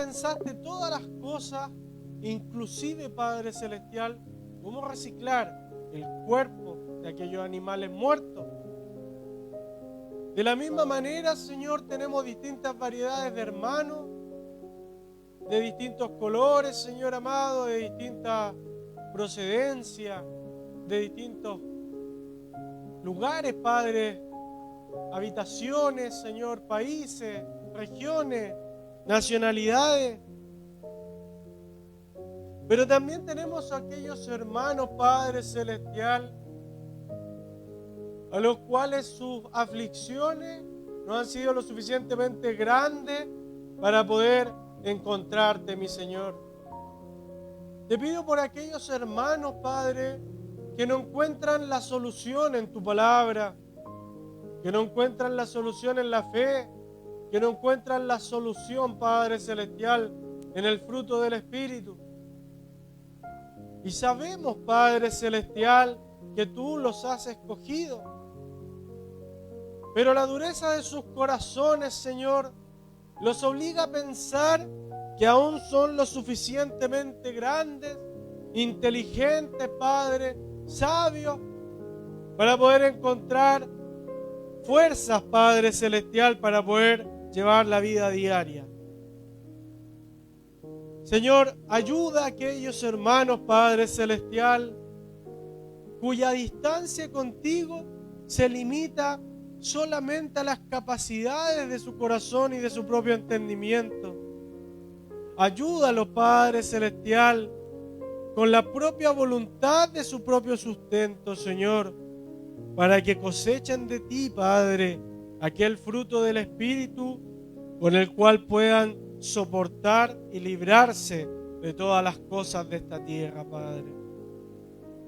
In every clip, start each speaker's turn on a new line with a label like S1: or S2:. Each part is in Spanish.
S1: pensaste todas las cosas, inclusive, Padre Celestial, cómo reciclar el cuerpo de aquellos animales muertos. De la misma manera, Señor, tenemos distintas variedades de hermanos, de distintos colores, Señor amado, de distinta procedencia, de distintos lugares, Padre, habitaciones, Señor, países, regiones, nacionalidades. Pero también tenemos aquellos hermanos, Padre Celestial, a los cuales sus aflicciones no han sido lo suficientemente grandes para poder encontrarte, mi Señor. Te pido por aquellos hermanos, Padre, que no encuentran la solución en tu palabra, que no encuentran la solución en la fe, que no encuentran la solución, Padre Celestial, en el fruto del Espíritu. Y sabemos, Padre Celestial, que tú los has escogido. Pero la dureza de sus corazones, Señor, los obliga a pensar que aún son lo suficientemente grandes, inteligentes, Padre, sabios, para poder encontrar fuerzas, Padre Celestial, para poder llevar la vida diaria. Señor, ayuda a aquellos hermanos, Padre Celestial, cuya distancia contigo se limita solamente a las capacidades de su corazón y de su propio entendimiento. Ayúdalo, Padre Celestial, con la propia voluntad de su propio sustento, Señor, para que cosechen de ti, Padre, aquel fruto del Espíritu con el cual puedan soportar y librarse de todas las cosas de esta tierra, Padre.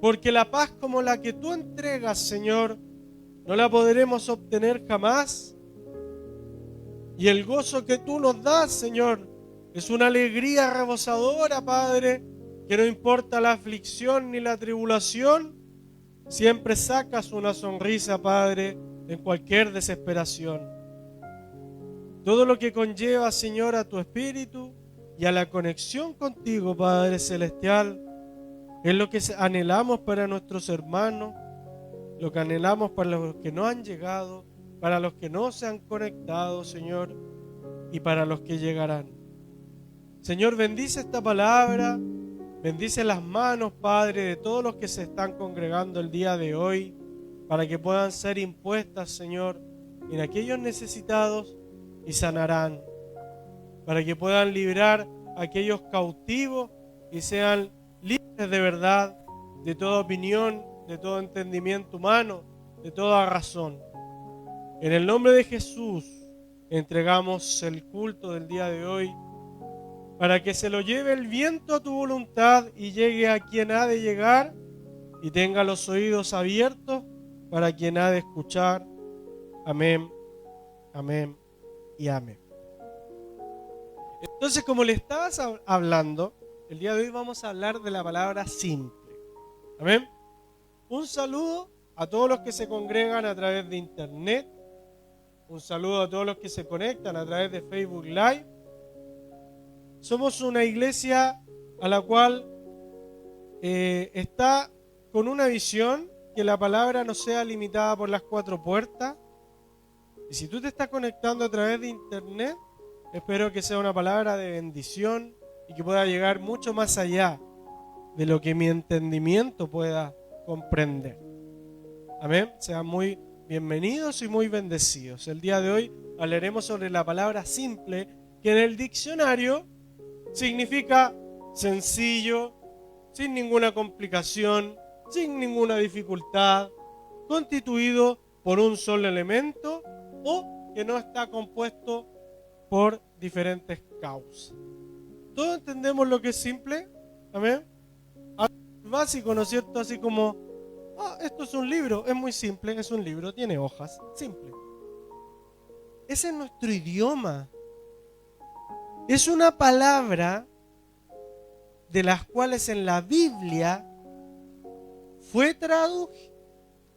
S1: Porque la paz como la que tú entregas, Señor, no la podremos obtener jamás. Y el gozo que tú nos das, Señor, es una alegría rebosadora, Padre, que no importa la aflicción ni la tribulación, siempre sacas una sonrisa, Padre, en cualquier desesperación. Todo lo que conlleva, Señor, a tu Espíritu y a la conexión contigo, Padre Celestial, es lo que anhelamos para nuestros hermanos, lo que anhelamos para los que no han llegado, para los que no se han conectado, Señor, y para los que llegarán. Señor, bendice esta palabra, bendice las manos, Padre, de todos los que se están congregando el día de hoy, para que puedan ser impuestas, Señor, en aquellos necesitados y sanarán, para que puedan librar a aquellos cautivos y sean libres de verdad, de toda opinión, de todo entendimiento humano, de toda razón. En el nombre de Jesús entregamos el culto del día de hoy para que se lo lleve el viento a tu voluntad y llegue a quien ha de llegar y tenga los oídos abiertos para quien ha de escuchar. Amén, amén y amén. Entonces, como le estabas hablando, el día de hoy vamos a hablar de la palabra simple. Amén. Un saludo a todos los que se congregan a través de internet. Un saludo a todos los que se conectan a través de Facebook Live. Somos una iglesia a la cual está con una visión que la palabra no sea limitada por las cuatro puertas. Y si tú te estás conectando a través de internet, espero que sea una palabra de bendición y que pueda llegar mucho más allá de lo que mi entendimiento pueda comprender. Amén. Sean muy bienvenidos y muy bendecidos. El día de hoy hablaremos sobre la palabra simple, que en el diccionario significa sencillo, sin ninguna complicación, sin ninguna dificultad, constituido por un solo elemento o que no está compuesto por diferentes causas. ¿Todos entendemos lo que es simple? Amén. Básico, ¿no es cierto? Así como, esto es un libro, es muy simple, es un libro, tiene hojas, simple. Ese es nuestro idioma. Es una palabra de las cuales en la Biblia fue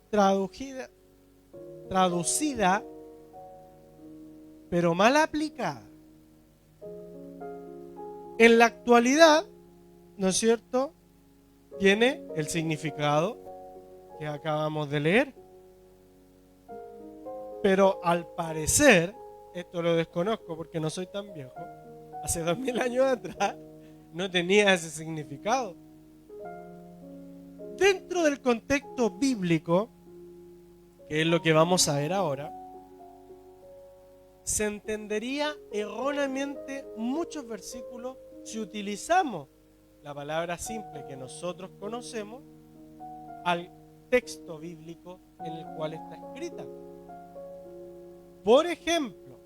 S1: traducida, pero mal aplicada. En la actualidad, ¿no es cierto?, tiene el significado que acabamos de leer. Pero al parecer, esto lo desconozco porque no soy tan viejo, hace 2000 años atrás no tenía ese significado. Dentro del contexto bíblico, que es lo que vamos a ver ahora, se entendería erróneamente muchos versículos si utilizamos la palabra simple que nosotros conocemos al texto bíblico en el cual está escrita. Por ejemplo,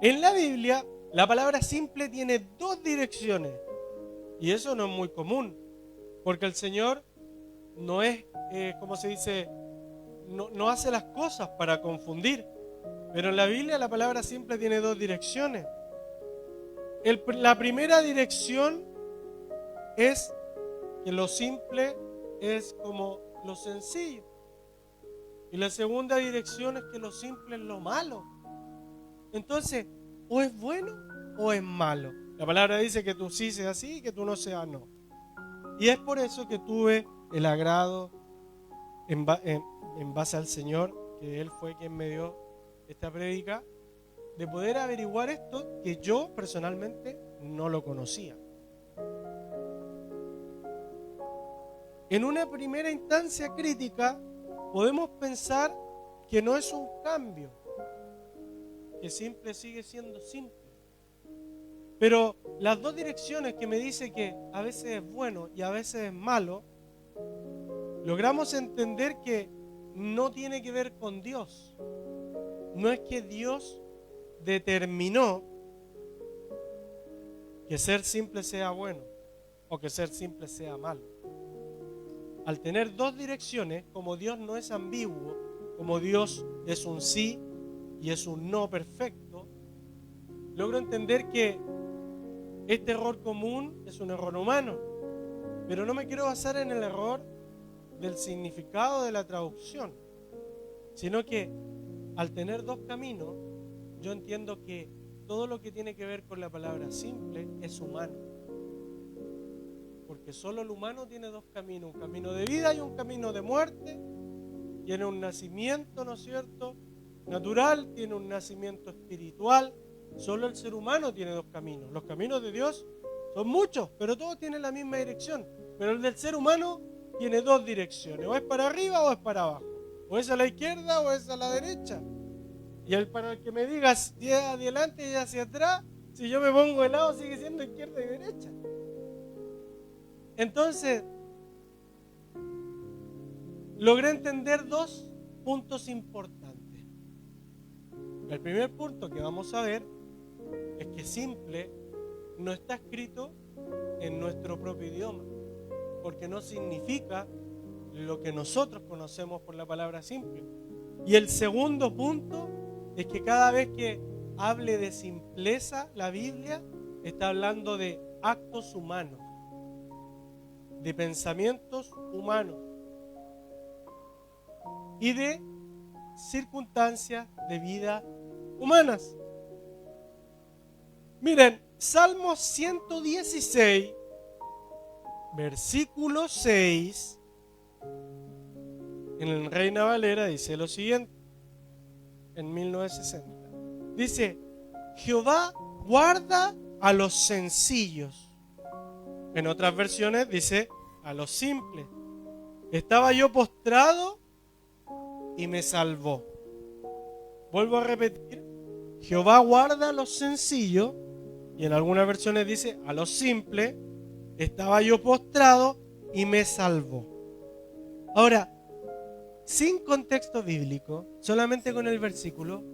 S1: en la Biblia la palabra simple tiene dos direcciones y eso no es muy común porque el Señor no es, ¿cómo se dice? No hace las cosas para confundir, pero en la Biblia la palabra simple tiene dos direcciones. La primera dirección es que lo simple es como lo sencillo. Y la segunda dirección es que lo simple es lo malo. Entonces, o es bueno o es malo. La palabra dice que tú sí seas sí y que tú no seas no. Y es por eso que tuve el agrado en base al Señor, que Él fue quien me dio esta prédica, de poder averiguar esto que yo personalmente no lo conocía. En una primera instancia crítica podemos pensar que no es un cambio, que simple sigue siendo simple. Pero las dos direcciones que me dice que a veces es bueno y a veces es malo, logramos entender que no tiene que ver con Dios. No es que Dios determinó que ser simple sea bueno o que ser simple sea malo. Al tener dos direcciones, como Dios no es ambiguo, como Dios es un sí y es un no perfecto, logro entender que este error común es un error humano, pero no me quiero basar en el error del significado de la traducción, sino que al tener dos caminos, yo entiendo que todo lo que tiene que ver con la palabra simple es humano. Porque solo el humano tiene dos caminos, un camino de vida y un camino de muerte. Tiene un nacimiento, ¿no es cierto?, natural, tiene un nacimiento espiritual. Solo el ser humano tiene dos caminos. Los caminos de Dios son muchos, pero todos tienen la misma dirección. Pero el del ser humano tiene dos direcciones, o es para arriba o es para abajo. O es a la izquierda o es a la derecha. Y para el que me digas 10 adelante y hacia atrás, si yo me pongo de lado sigue siendo izquierda y derecha. Entonces, logré entender dos puntos importantes. El primer punto que vamos a ver es que simple no está escrito en nuestro propio idioma, porque no significa lo que nosotros conocemos por la palabra simple. Y el segundo punto es que cada vez que hable de simpleza la Biblia, está hablando de actos humanos, de pensamientos humanos y de circunstancias de vida humanas. Miren, Salmo 116, versículo 6, en el Reina Valera dice lo siguiente, en 1960. Dice, Jehová guarda a los sencillos. En otras versiones dice, a los simples. Estaba yo postrado y me salvó. Vuelvo a repetir, Jehová guarda a los sencillos, y en algunas versiones dice, a los simples, estaba yo postrado y me salvó. Ahora, sin contexto bíblico, solamente con el versículo,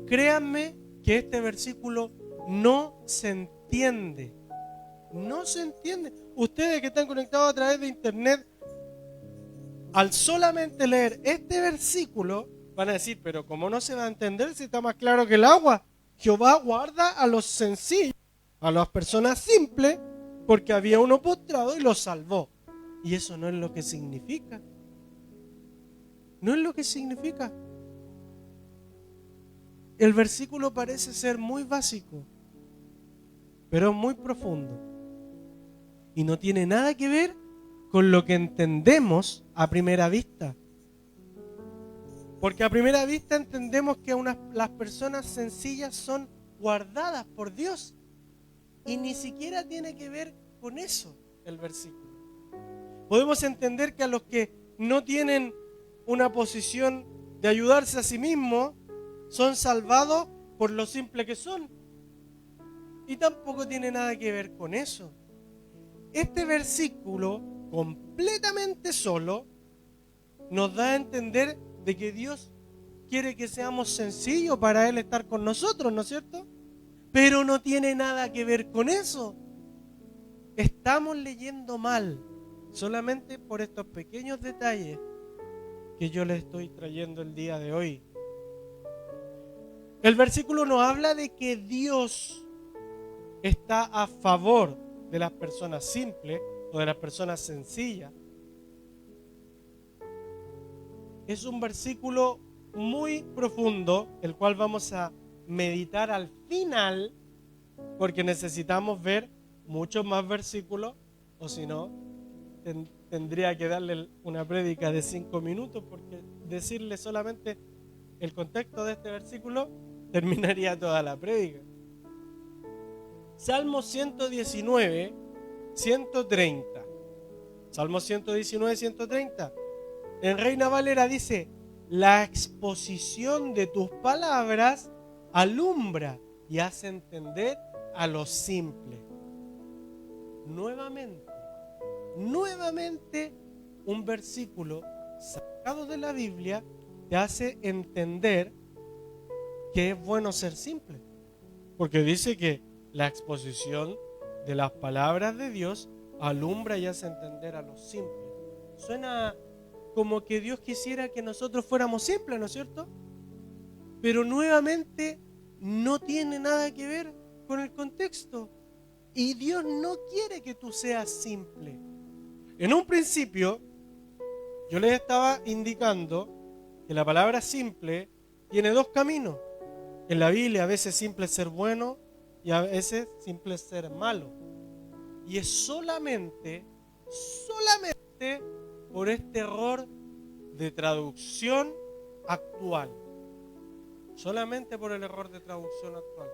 S1: créanme que este versículo no se entiende. No se entiende. Ustedes que están conectados a través de internet, al solamente leer este versículo, van a decir, pero ¿cómo no se va a entender si está más claro que el agua? Jehová guarda a los sencillos, a las personas simples, porque había uno postrado y los salvó. Y eso no es lo que significa. No es lo que significa. El versículo parece ser muy básico, pero es muy profundo. Y no tiene nada que ver con lo que entendemos a primera vista. Porque a primera vista entendemos que las personas sencillas son guardadas por Dios. Y ni siquiera tiene que ver con eso el versículo. Podemos entender que a los que no tienen una posición de ayudarse a sí mismos son salvados por lo simple que son. Y tampoco tiene nada que ver con eso. Este versículo, completamente solo, nos da a entender de que Dios quiere que seamos sencillos para Él estar con nosotros, ¿no es cierto? Pero no tiene nada que ver con eso. Estamos leyendo mal, solamente por estos pequeños detalles que yo les estoy trayendo el día de hoy. El versículo nos habla de que Dios está a favor de las personas simples o de las personas sencillas. Es un versículo muy profundo, el cual vamos a meditar al final, porque necesitamos ver muchos más versículos, o si no, tendría que darle una prédica de 5 minutos, porque decirle solamente el contexto de este versículo terminaría toda la prédica. Salmo 119, 130. Salmo 119, 130. En Reina Valera dice: la exposición de tus palabras alumbra y hace entender a los simples. Nuevamente, un versículo sacado de la Biblia te hace entender que es bueno ser simple. Porque dice que la exposición de las palabras de Dios alumbra y hace entender a los simples. Suena como que Dios quisiera que nosotros fuéramos simples, ¿no es cierto? Pero nuevamente no tiene nada que ver con el contexto. Y Dios no quiere que tú seas simple. En un principio, yo les estaba indicando que la palabra simple tiene dos caminos. En la Biblia a veces simple es ser bueno y a veces simple es ser malo. Y es solamente por este error de traducción actual. Solamente por el error de traducción actual.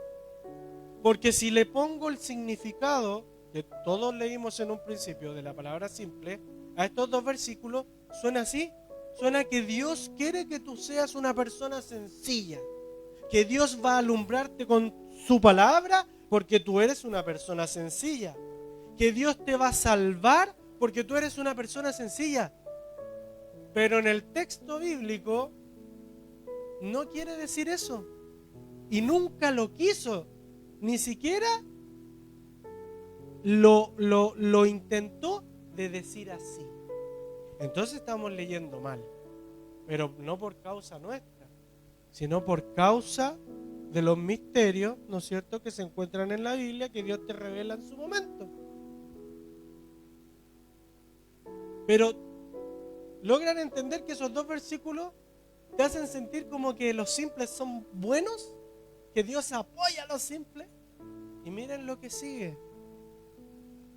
S1: Porque si le pongo el significado que todos leímos en un principio de la palabra simple, a estos dos versículos suena así. Suena que Dios quiere que tú seas una persona sencilla. Que Dios va a alumbrarte con su palabra porque tú eres una persona sencilla. Que Dios te va a salvar porque tú eres una persona sencilla. Pero en el texto bíblico no quiere decir eso. Y nunca lo quiso. Ni siquiera lo intentó de decir así. Entonces estamos leyendo mal. Pero no por causa nuestra, sino por causa de los misterios, ¿no es cierto?, que se encuentran en la Biblia, que Dios te revela en su momento. Pero logran entender que esos dos versículos te hacen sentir como que los simples son buenos, que Dios apoya a los simples. Y miren lo que sigue.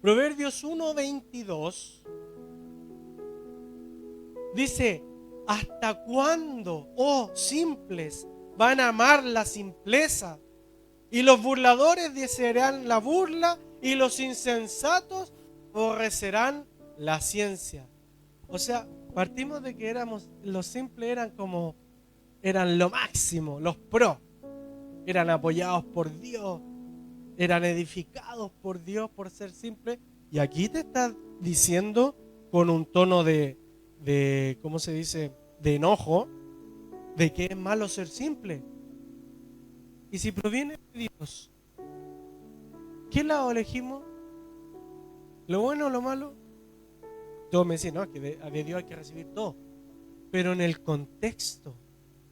S1: Proverbios 1:22 dice: ¿hasta cuándo, oh simples, van a amar la simpleza? Y los burladores desearán la burla, y los insensatos aborrecerán la ciencia. O sea, partimos de que los simples eran lo máximo, los pros. Eran apoyados por Dios, eran edificados por Dios por ser simples. Y aquí te está diciendo con un tono de ¿cómo se dice?, de enojo, de que es malo ser simple. Y si proviene de Dios, ¿qué lado elegimos? ¿Lo bueno o lo malo? Todos me dicen, no, es que de Dios hay que recibir todo. Pero en el contexto,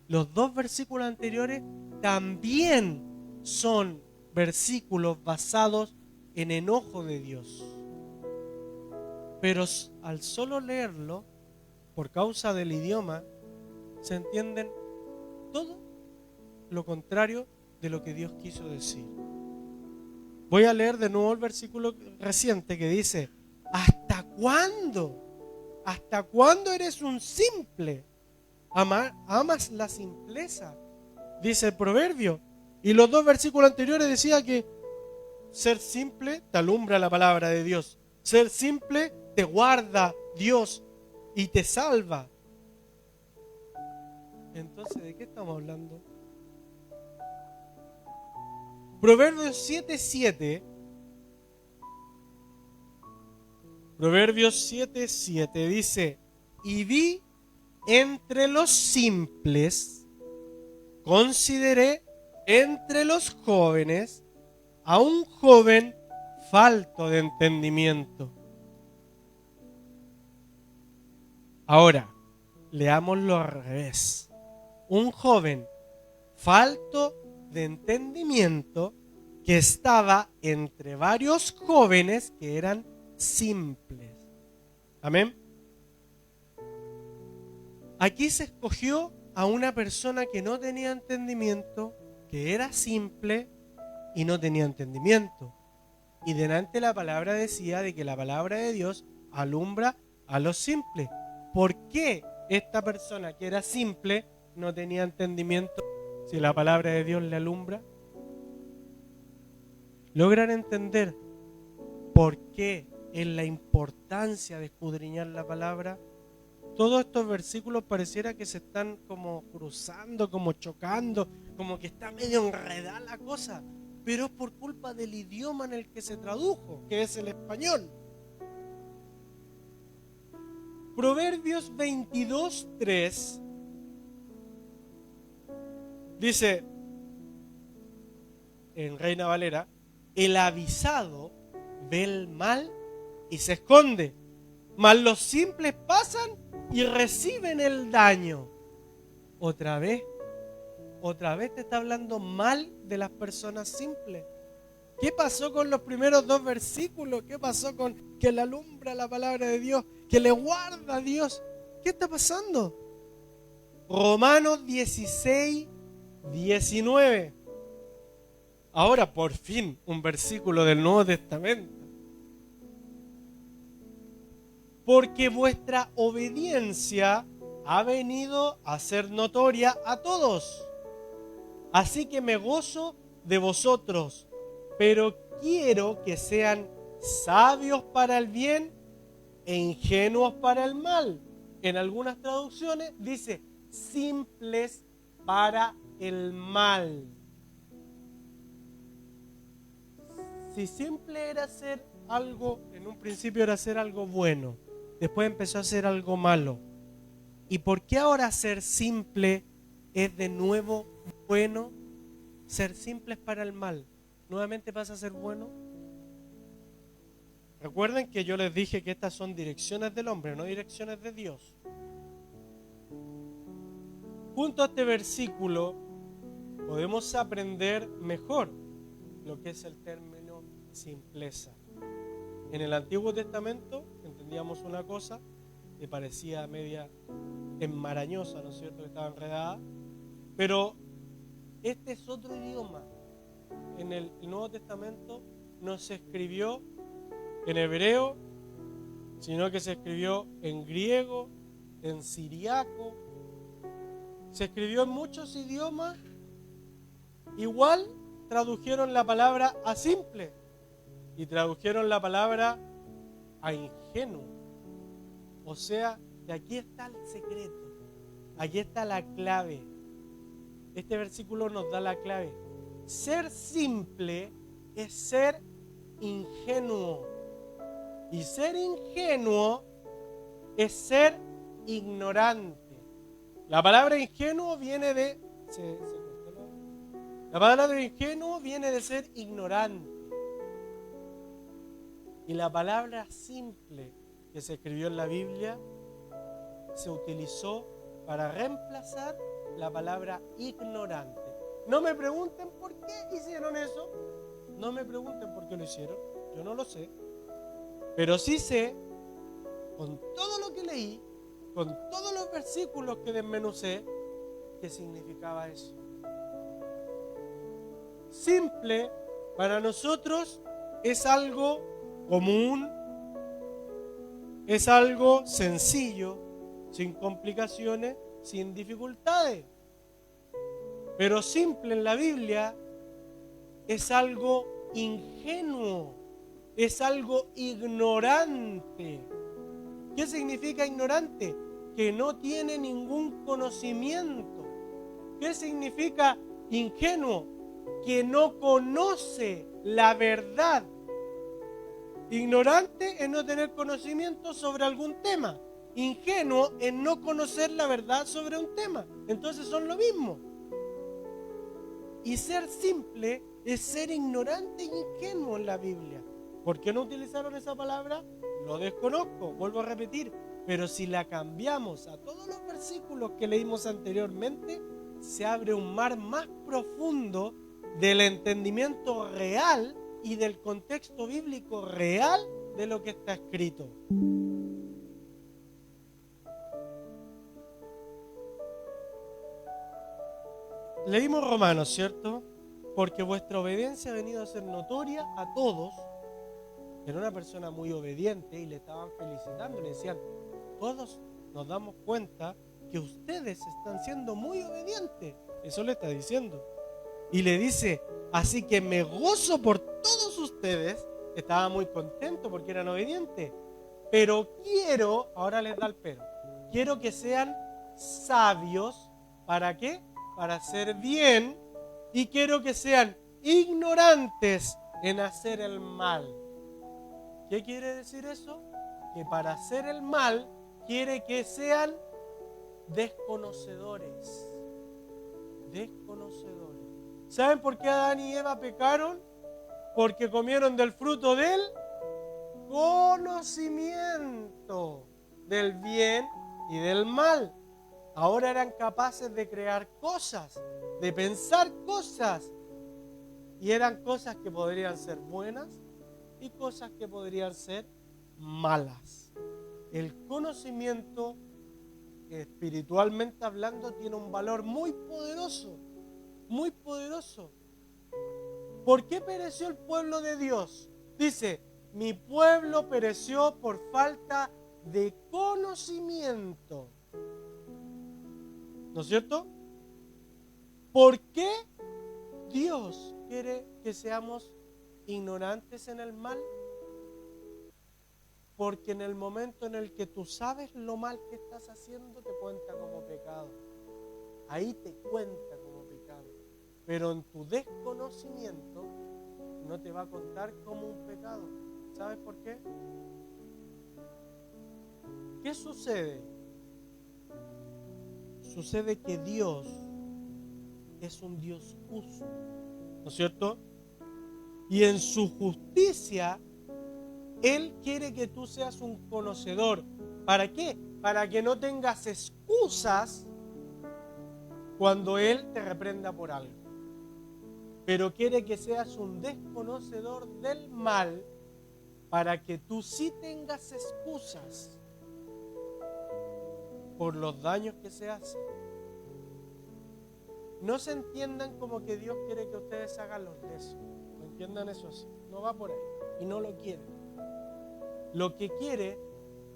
S1: los dos versículos anteriores también son versículos basados en enojo de Dios. Pero al solo leerlo, por causa del idioma, se entienden todo lo contrario de lo que Dios quiso decir. Voy a leer de nuevo el versículo reciente que dice: ¿hasta cuándo? ¿Hasta cuándo eres un simple? Amas la simpleza, dice el proverbio. Y los dos versículos anteriores decía que ser simple te alumbra la palabra de Dios. Ser simple te guarda Dios y te salva. Entonces, ¿de qué estamos hablando? Proverbios 7:7. Proverbios 7:7 dice: y vi entre los simples, consideré entre los jóvenes a un joven falto de entendimiento. Ahora, leámoslo al revés. Un joven falto de entendimiento que estaba entre varios jóvenes que eran simples. Amén. Aquí se escogió a una persona que no tenía entendimiento, que era simple y no tenía entendimiento. Y delante la palabra decía de que la palabra de Dios alumbra a los simples. ¿Por qué esta persona que era simple no tenía entendimiento si la palabra de Dios le alumbra? ¿Logran entender por qué es la importancia de escudriñar la palabra? Todos estos versículos pareciera que se están como cruzando, como chocando, como que está medio enredada la cosa, pero es por culpa del idioma en el que se tradujo, que es el español. Proverbios 22:3 dice en Reina Valera: el avisado ve el mal y se esconde, mas los simples pasan y reciben el daño. Otra vez te está hablando mal de las personas simples. ¿Qué pasó con los primeros dos versículos? ¿Qué pasó con que le alumbra la palabra de Dios, que le guarda a Dios? ¿Qué está pasando? Romanos 16:19. Ahora por fin un versículo del Nuevo Testamento. Porque vuestra obediencia ha venido a ser notoria a todos. Así que me gozo de vosotros, pero quiero que sean sabios para el bien e ingenuos para el mal. En algunas traducciones dice simples para el mal. Si simple era hacer algo, en un principio era hacer algo bueno, después empezó a hacer algo malo. ¿Y por qué ahora ser simple es de nuevo bueno? Ser simple es para el mal. ¿Nuevamente pasa a ser bueno? Recuerden que yo les dije que estas son direcciones del hombre, no direcciones de Dios. Junto a este versículo podemos aprender mejor lo que es el término simpleza. En el Antiguo Testamento entendíamos una cosa que parecía media enmarañosa, ¿no es cierto?, que estaba enredada, pero este es otro idioma. En el Nuevo Testamento no se escribió en hebreo, sino que se escribió en griego, en siriaco, se escribió en muchos idiomas. Igual tradujeron la palabra a simple y tradujeron la palabra a ingenuo. O sea, que aquí está el secreto, aquí está la clave. Este versículo nos da la clave. Ser simple es ser ingenuo. Y ser ingenuo es ser ignorante. La palabra ingenuo viene de... La palabra ingenuo viene de ser ignorante. Y la palabra simple que se escribió en la Biblia se utilizó para reemplazar la palabra ignorante. No me pregunten por qué hicieron eso. No me pregunten por qué lo hicieron. Yo no lo sé. Pero sí sé, con todo lo que leí, con todos los versículos que desmenucé, qué significaba eso. Simple Para nosotros es algo común, es algo sencillo, sin complicaciones, sin dificultades. Pero simple en la Biblia es algo ingenuo, es algo ignorante. ¿Qué significa ignorante? Que no tiene ningún conocimiento. ¿Qué significa ingenuo? Que no conoce la verdad. Ignorante es no tener conocimiento sobre algún tema. Ingenuo es no conocer la verdad sobre un tema. Entonces son lo mismo. Y ser simple es ser ignorante e ingenuo en la Biblia. ¿Por qué no utilizaron esa palabra? Lo desconozco, vuelvo a repetir. Pero si la cambiamos a todos los versículos que leímos anteriormente, se abre un mar más profundo del entendimiento real y del contexto bíblico real de lo que está escrito. Leímos Romanos, ¿cierto? Porque vuestra obediencia ha venido a ser notoria a todos. Era una persona muy obediente y le estaban felicitando. Le decían, todos nos damos cuenta que ustedes están siendo muy obedientes. Eso le está diciendo. Y le dice, así que me gozo por todos ustedes. Estaba muy contento porque eran obedientes. Pero quiero, ahora les da el pero, quiero que sean sabios. ¿Para qué? Para hacer bien. Y quiero que sean ignorantes en hacer el mal. ¿Qué quiere decir eso? Que para hacer el mal quiere que sean desconocedores. Desconocedores. ¿Saben por qué Adán y Eva pecaron? Porque comieron del fruto del conocimiento del bien y del mal. Ahora eran capaces de crear cosas, de pensar cosas. Y eran cosas que podrían ser buenas y cosas que podrían ser malas. El conocimiento, espiritualmente hablando, tiene un valor muy poderoso, muy poderoso. ¿Por qué pereció el pueblo de Dios? Dice, mi pueblo pereció por falta de conocimiento. ¿No es cierto? ¿Por qué Dios quiere que seamos ignorantes en el mal? Porque en el momento en el que tú sabes lo mal que estás haciendo, te cuenta como pecado. Ahí te cuenta como pecado. Pero en tu desconocimiento no te va a contar como un pecado. ¿Sabes por qué? ¿Qué sucede? Sucede que Dios es un Dios justo, ¿no es cierto? Y en su justicia, Él quiere que tú seas un conocedor. ¿Para qué? Para que no tengas excusas cuando Él te reprenda por algo. Pero quiere que seas un desconocedor del mal para que tú sí tengas excusas por los daños que se hacen. No se entiendan como que Dios quiere que ustedes hagan los necios. No entiendan eso así. No va por ahí. Y no lo quiere. Lo que quiere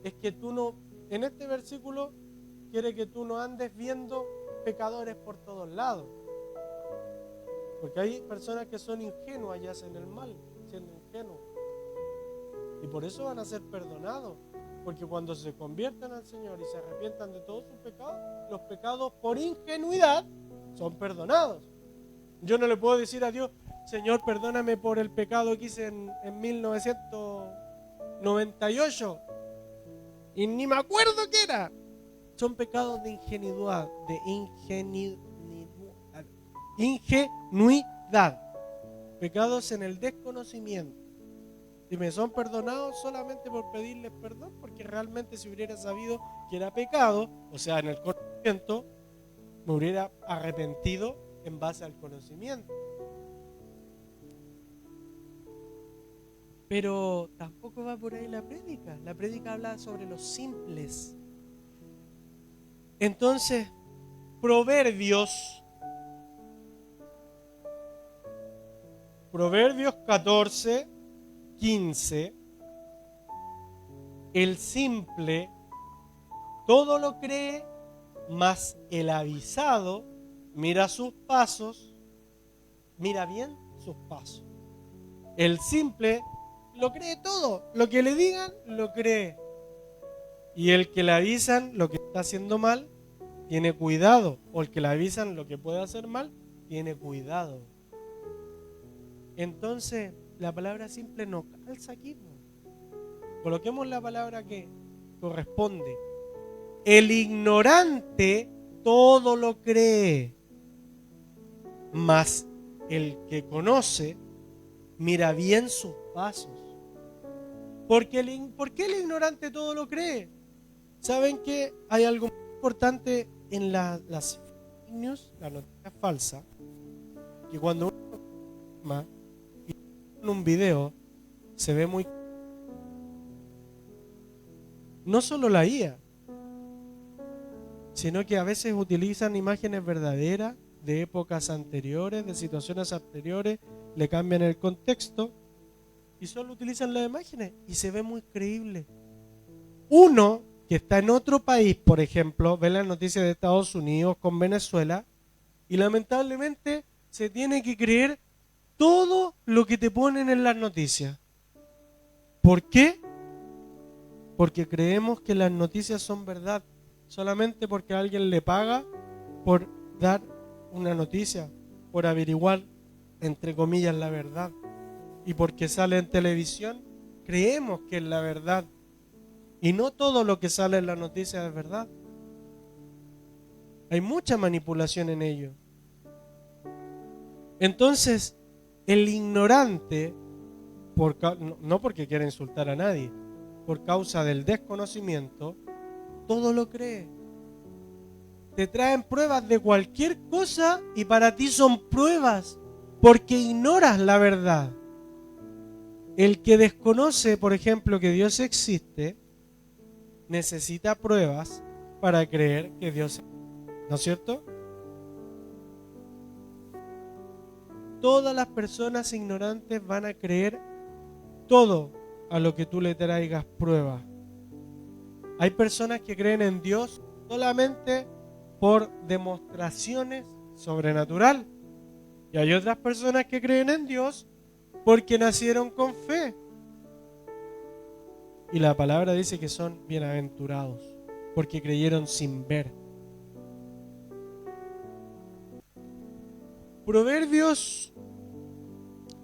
S1: es que tú no, en este versículo, quiere que tú no andes viendo pecadores por todos lados. Porque hay personas que son ingenuas y hacen el mal, siendo ingenuos. Y por eso van a ser perdonados. Porque cuando se conviertan al Señor y se arrepientan de todos sus pecados, los pecados por ingenuidad son perdonados. Yo no le puedo decir a Dios, Señor, perdóname por el pecado que hice en 1998. Y ni me acuerdo qué era. Son pecados de ingenuidad, ingenuidad. Pecados en el desconocimiento. Y me son perdonados solamente por pedirles perdón, porque realmente si hubiera sabido que era pecado, o sea, en el conocimiento, me hubiera arrepentido en base al conocimiento. Pero tampoco va por ahí la prédica. La prédica habla sobre los simples. Entonces, Proverbios Proverbios 14, 15, el simple todo lo cree, mas el avisado mira sus pasos, mira bien sus pasos. El simple lo cree todo, lo que le digan lo cree. Y el que le avisan lo que está haciendo mal, tiene cuidado. O el que le avisan lo que puede hacer mal, tiene cuidado. Entonces, la palabra simple no calza aquí. Coloquemos la palabra que corresponde. El ignorante todo lo cree, mas el que conoce mira bien sus pasos. ¿Por qué el ignorante todo lo cree? ¿Saben que hay algo muy importante en las fake news, la noticia falsa? Que cuando uno en un video se ve muy... No solo la IA, sino que a veces utilizan imágenes verdaderas de épocas anteriores, de situaciones anteriores, le cambian el contexto y solo utilizan las imágenes y se ve muy creíble. Uno que está en otro país, por ejemplo, ve las noticias de Estados Unidos con Venezuela y lamentablemente se tiene que creer todo lo que te ponen en las noticias. ¿Por qué? Porque creemos que las noticias son verdad, solamente porque alguien le paga por dar una noticia, por averiguar, entre comillas, la verdad. Y porque sale en televisión, creemos que es la verdad. Y no todo lo que sale en la noticia es verdad. Hay mucha manipulación en ello. Entonces, el ignorante, no porque quiera insultar a nadie, por causa del desconocimiento, todo lo cree. Te traen pruebas de cualquier cosa y para ti son pruebas porque ignoras la verdad. El que desconoce, por ejemplo, que Dios existe, necesita pruebas para creer que Dios existe. ¿No es cierto? Todas las personas ignorantes van a creer todo a lo que tú le traigas pruebas. Hay personas que creen en Dios solamente por demostraciones sobrenaturales. Y hay otras personas que creen en Dios porque nacieron con fe. Y la palabra dice que son bienaventurados porque creyeron sin ver. Proverbios...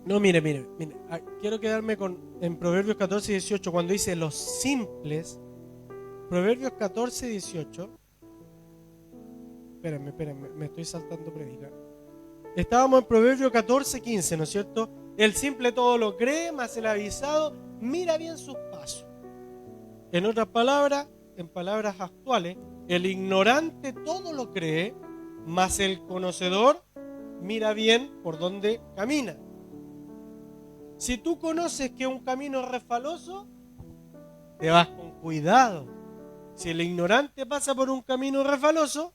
S1: No, mire. Quiero quedarme en Proverbios 14 y 18 cuando dice los simples. Proverbios 14 y 18. Espérenme, me estoy saltando predica. Estábamos en Proverbios 14, 15, ¿no es cierto? El simple todo lo cree, mas el avisado mira bien sus pasos. En otras palabras, en palabras actuales, el ignorante todo lo cree, mas el conocedor mira bien por dónde camina. Si tú conoces que un camino es resbaloso, te vas con cuidado. Si el ignorante pasa por un camino resbaloso,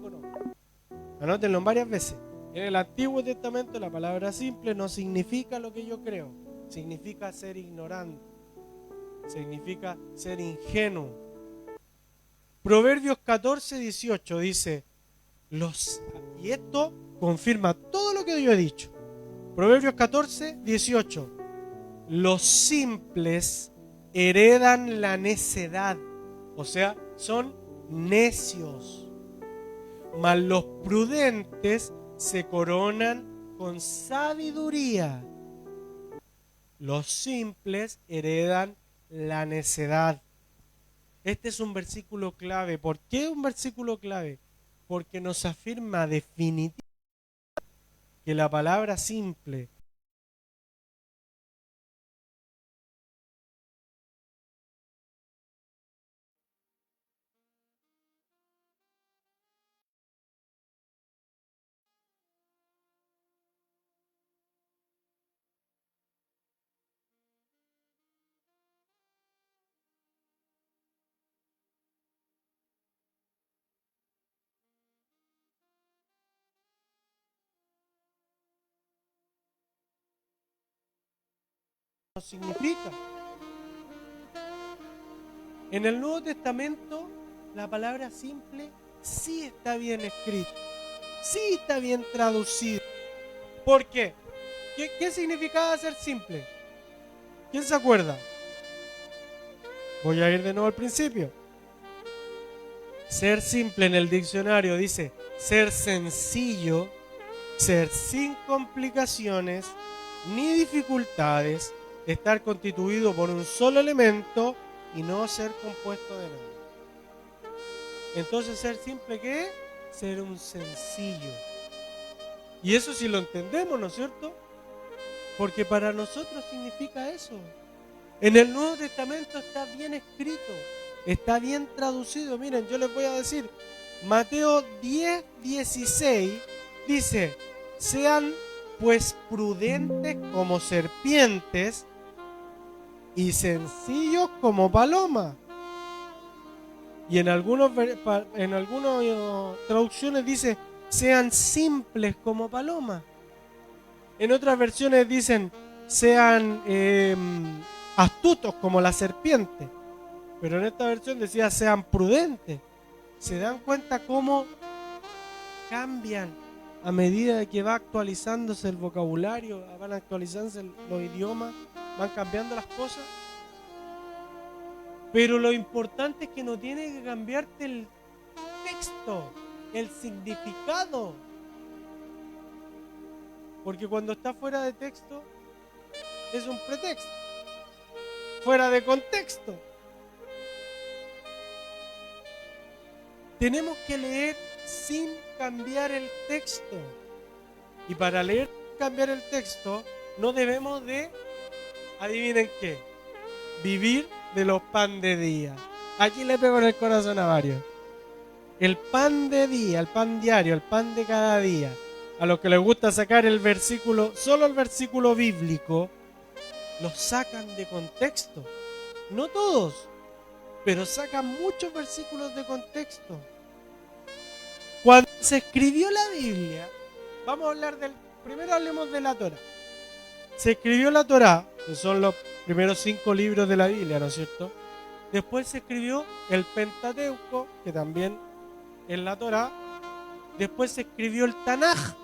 S1: con otro. Anótenlo varias veces. En el Antiguo Testamento la palabra simple no significa lo que yo creo. Significa ser ignorante. Significa ser ingenuo. Proverbios 14, 18 dice, y esto confirma todo lo que yo he dicho. Proverbios 14, 18. Los simples heredan la necedad. O sea, son necios. Mas los prudentes se coronan con sabiduría. Los simples heredan la necedad. Este es un versículo clave. ¿Por qué un versículo clave? Porque nos afirma definitivamente que la palabra simple no significa. En el Nuevo Testamento la palabra simple sí está bien escrita, sí está bien traducida. ¿Por qué? ¿Qué significaba ser simple? ¿Quién se acuerda? Voy a ir de nuevo al principio. Ser simple en el diccionario dice ser sencillo, ser sin complicaciones ni dificultades, estar constituido por un solo elemento y no ser compuesto de nada. Entonces, ser simple, ¿qué es? Ser un sencillo. Y eso sí lo entendemos, ¿no es cierto? Porque para nosotros significa eso. En el Nuevo Testamento está bien escrito, está bien traducido. Miren, yo les voy a decir, Mateo 10, 16 dice, sean pues prudentes como serpientes y sencillos como palomas. Y en algunas traducciones dice, sean simples como palomas. En otras versiones dicen, sean astutos como la serpiente. Pero en esta versión decía, sean prudentes. ¿Se dan cuenta cómo cambian a medida de que va actualizándose el vocabulario, van actualizándose los idiomas, van cambiando las cosas? Pero lo importante es que no tiene que cambiarte el texto, el significado. Porque cuando está fuera de texto, es un pretexto. Fuera de contexto. Tenemos que leer sin cambiar el texto. Y para leer sin cambiar el texto, no debemos de, adivinen qué, vivir de los pan de día. Aquí le pego en el corazón a varios. El pan de día, el pan diario, el pan de cada día. A los que les gusta sacar el versículo, solo el versículo bíblico, los sacan de contexto. No todos, pero sacan muchos versículos de contexto. Cuando se escribió la Biblia, vamos a hablar primero hablemos de la Torá. Se escribió la Torá, que son los primeros 5 libros de la Biblia, ¿no es cierto? Después se escribió el Pentateuco, que también es la Torá. Después se escribió el Tanaj.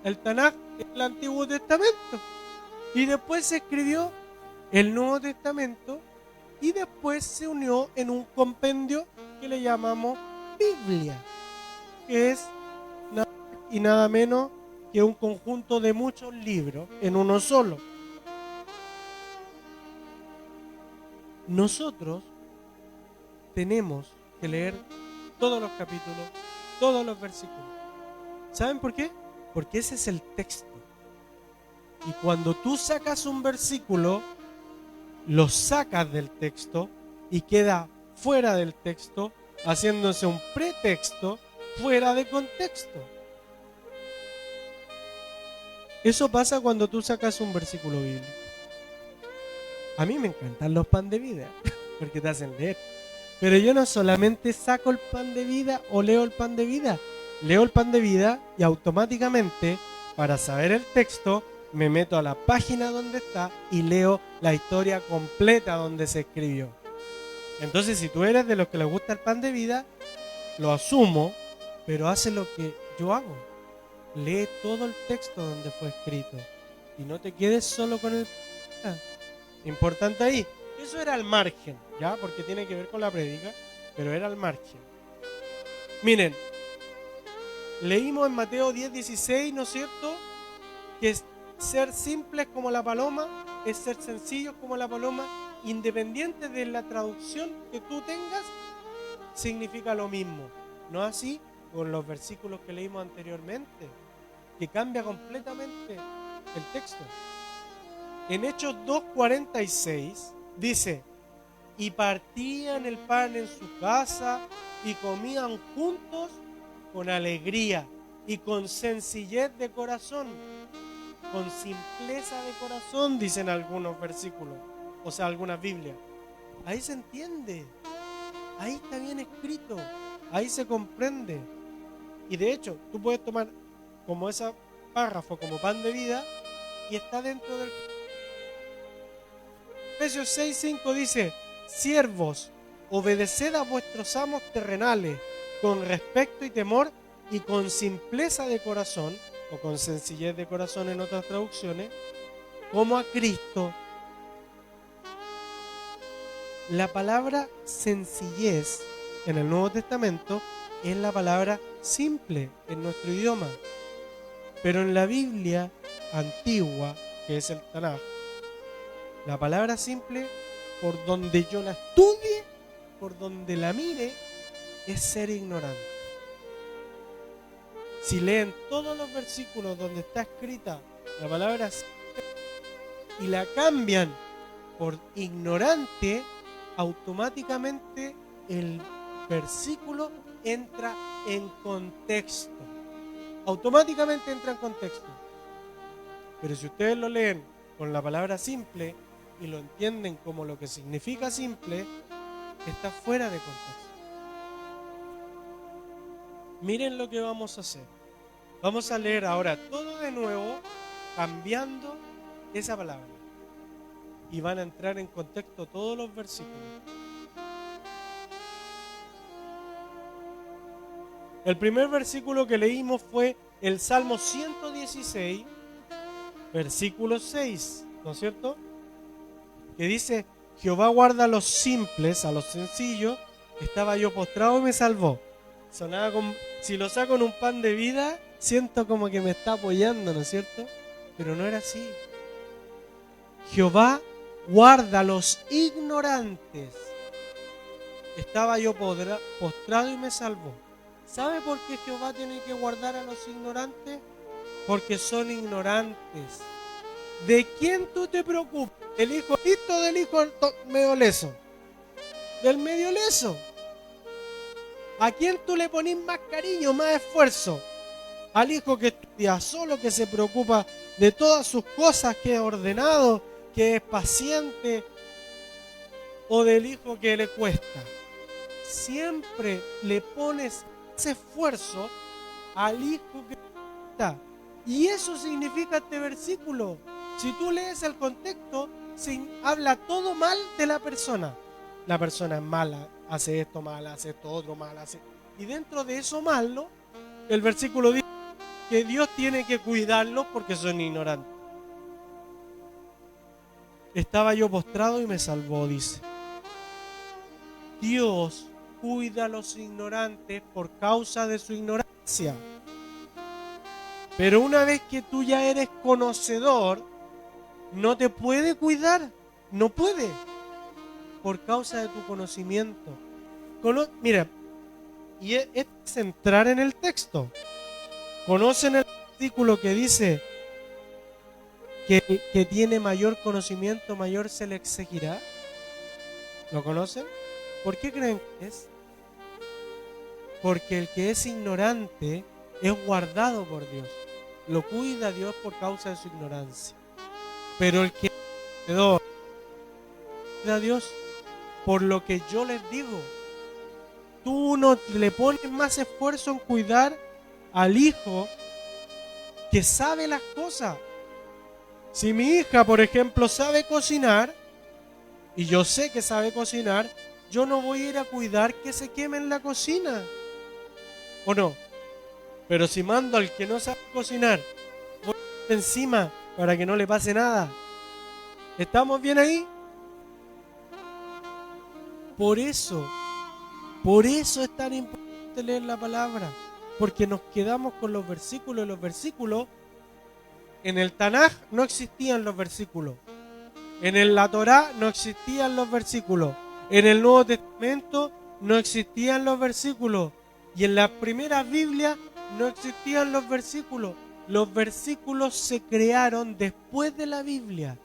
S1: El Tanaj es el Antiguo Testamento. Y después se escribió el Nuevo Testamento. Y después se unió en un compendio que le llamamos Biblia, que es nada más y nada menos que un conjunto de muchos libros en uno solo. Nosotros tenemos que leer todos los capítulos, todos los versículos. ¿Saben por qué? Porque ese es el texto. Y cuando tú sacas un versículo, lo sacas del texto y queda fuera del texto, haciéndose un pretexto fuera de contexto. Eso pasa cuando tú sacas un versículo bíblico. A mí me encantan los pan de vida, porque te hacen leer. Pero yo no solamente saco el pan de vida o leo el pan de vida, leo el pan de vida y automáticamente, para saber el texto, me meto a la página donde está y leo la historia completa donde se escribió. Entonces, si tú eres de los que les gusta el pan de vida, lo asumo, pero hace lo que yo hago. Lee todo el texto donde fue escrito y no te quedes solo con el... Importante ahí. Eso era al margen, ¿ya? Porque tiene que ver con la prédica, pero era al margen. Miren, leímos en Mateo 10:16, ¿no es cierto? Que ser simples como la paloma es ser sencillos como la paloma, independiente de la traducción que tú tengas, significa lo mismo. No así con los versículos que leímos anteriormente, que cambia completamente el texto. En Hechos 2:46 dice: y partían el pan en su casa y comían juntos con alegría y con sencillez de corazón, con simpleza de corazón, dicen algunos versículos, o sea, algunas Biblias. Ahí se entiende, ahí está bien escrito, ahí se comprende. Y de hecho, tú puedes tomar como ese párrafo como pan de vida y está dentro del... Efesios 6:5 dice: siervos, obedeced a vuestros amos terrenales con respeto y temor y con simpleza de corazón, o con sencillez de corazón en otras traducciones, como a Cristo. La palabra sencillez en el Nuevo Testamento es la palabra simple en nuestro idioma, pero en la Biblia antigua, que es el Tanaj, la palabra simple, por donde yo la estudie, por donde la mire, es ser ignorante. Si leen todos los versículos donde está escrita la palabra simple y la cambian por ignorante, automáticamente el versículo entra en contexto. Automáticamente entra en contexto. Pero si ustedes lo leen con la palabra simple y lo entienden como lo que significa simple, está fuera de contexto. Miren lo que vamos a hacer. Vamos a leer ahora todo de nuevo, cambiando esa palabra. Y van a entrar en contexto todos los versículos. El primer versículo que leímos fue el Salmo 116, versículo 6, ¿no es cierto? Que dice: Jehová guarda a los simples, a los sencillos, estaba yo postrado y me salvó. Sonaba como, si lo saco en un pan de vida, siento como que me está apoyando, ¿no es cierto? Pero no era así. Jehová guarda a los ignorantes. Estaba yo postrado y me salvó. ¿Sabe por qué Jehová tiene que guardar a los ignorantes? Porque son ignorantes. ¿De quién tú te preocupas? ¿Del hijo listo o del hijo medio leso? Del medio leso. ¿A quién tú le pones más cariño, más esfuerzo? ¿Al hijo que estudia solo, que se preocupa de todas sus cosas, que es ordenado, que es paciente? ¿O del hijo que le cuesta? Siempre le pones ese esfuerzo al hijo que cuesta. Y eso significa este versículo. Si tú lees el contexto, habla todo mal de la persona. La persona es mala, hace esto mal, hace esto otro mal, y dentro de eso malo, el versículo dice que Dios tiene que cuidarlos porque son ignorantes. Estaba yo postrado y me salvó, dice. Dios cuida a los ignorantes por causa de su ignorancia. Pero una vez que tú ya eres conocedor, no te puede cuidar, no puede, por causa de tu conocimiento. Mira, y es entrar en el texto. ¿Conocen el artículo que dice que tiene mayor conocimiento, mayor se le exigirá? ¿Lo conocen? ¿Por qué creen que es? Porque el que es ignorante es guardado por Dios. Lo cuida Dios por causa de su ignorancia. Pero el que es conocedor, cuida a Dios por lo que yo les digo. Tú no le pones más esfuerzo en cuidar al hijo que sabe las cosas. Si mi hija, por ejemplo, sabe cocinar, y yo sé que sabe cocinar, yo no voy a ir a cuidar que se queme en la cocina. ¿O no? Pero si mando al que no sabe cocinar, voy encima para que no le pase nada. ¿Estamos bien ahí? Por eso es tan importante leer la palabra, porque nos quedamos con los versículos. En el Tanaj no existían los versículos, en la Torá no existían los versículos, en el Nuevo Testamento no existían los versículos, y en la primera Biblia no existían los versículos. Los versículos se crearon después de la Biblia.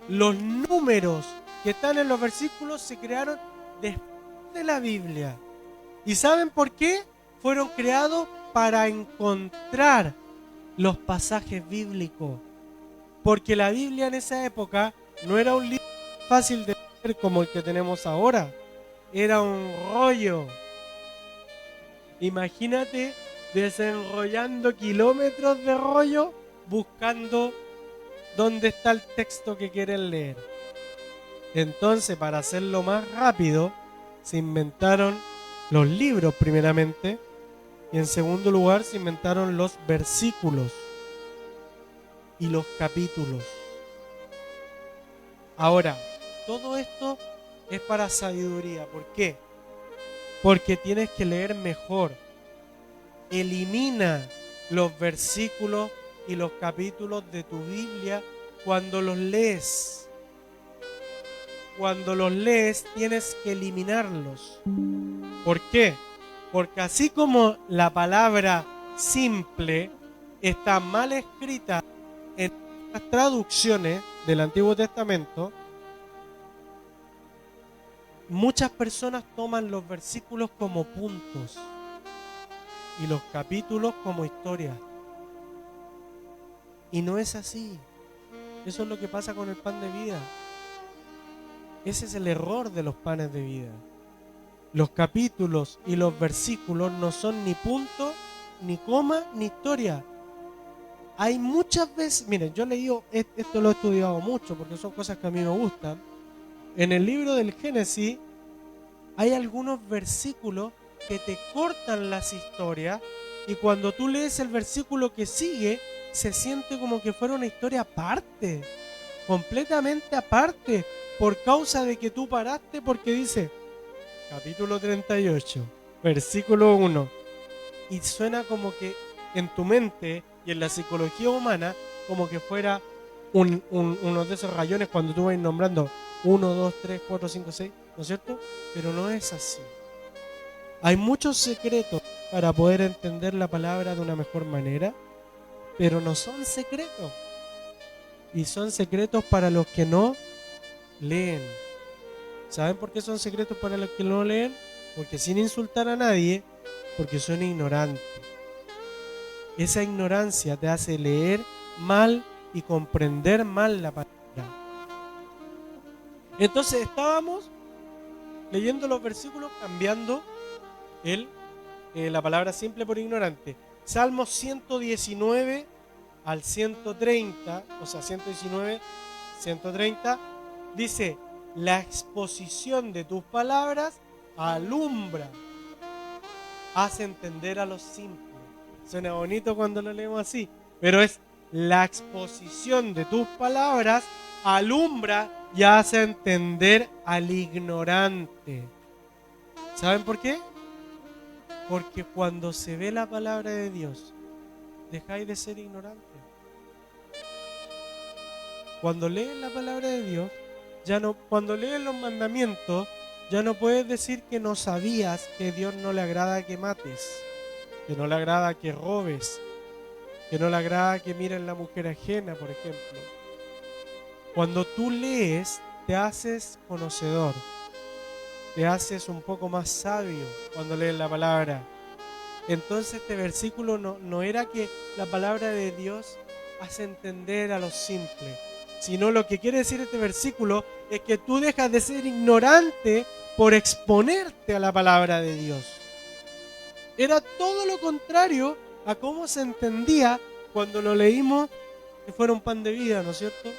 S1: Los números que están en los versículos se crearon después de la Biblia. ¿Y saben por qué? Fueron creados para encontrar los pasajes bíblicos. Porque la Biblia en esa época no era un libro fácil de leer como el que tenemos ahora. Era un rollo. Imagínate desenrollando kilómetros de rollo buscando dónde está el texto que quieren leer. Entonces, para hacerlo más rápido, se inventaron los libros primeramente, y en segundo lugar se inventaron los versículos y los capítulos. Ahora, todo esto es para sabiduría. ¿Por qué? Porque tienes que leer mejor. Elimina los versículos y los capítulos de tu Biblia cuando los lees. Cuando los lees tienes que eliminarlos. ¿Por qué? Porque así como la palabra simple está mal escrita en las traducciones del Antiguo Testamento, muchas personas toman los versículos como puntos y los capítulos como historias. Y no es así. Eso es lo que pasa con el pan de vida. Ese es el error de los panes de vida. Los capítulos y los versículos no son ni punto, ni coma, ni historia. Hay muchas veces, miren, yo he leído, esto lo he estudiado mucho porque son cosas que a mí me gustan. En el libro del Génesis hay algunos versículos que te cortan las historias, y cuando tú lees el versículo que sigue, se siente como que fuera una historia aparte, completamente aparte, por causa de que tú paraste, porque dice capítulo 38, versículo 1, y suena como que en tu mente y en la psicología humana como que fuera uno de esos rayones cuando tú vas nombrando 1, 2, 3, 4, 5, 6, ¿no es cierto? Pero no es así. Hay muchos secretos para poder entender la palabra de una mejor manera, pero no son secretos. Y son secretos para los que no leen. ¿Saben por qué son secretos para los que no leen? Porque sin insultar a nadie, porque son ignorantes. Esa ignorancia te hace leer mal y comprender mal la palabra. Entonces estábamos leyendo los versículos, cambiando la palabra simple por ignorante. Salmos 119 al 130, o sea, 119, 130, dice: la exposición de tus palabras alumbra, hace entender a los simples. Suena bonito cuando lo leemos así, pero es la exposición de tus palabras alumbra y hace entender al ignorante. ¿Saben por qué? Porque cuando se ve la palabra de Dios, dejáis de ser ignorantes. Cuando lees la palabra de Dios, cuando lees los mandamientos, ya no puedes decir que no sabías que a Dios no le agrada que mates, que no le agrada que robes, que no le agrada que miren la mujer ajena, por ejemplo. Cuando tú lees, te haces conocedor, te haces un poco más sabio cuando lees la palabra. Entonces este versículo no era que la palabra de Dios hace entender a los simples, sino lo que quiere decir este versículo es que tú dejas de ser ignorante por exponerte a la palabra de Dios. Era todo lo contrario a cómo se entendía cuando lo leímos que fuera un pan de vida, ¿no es cierto?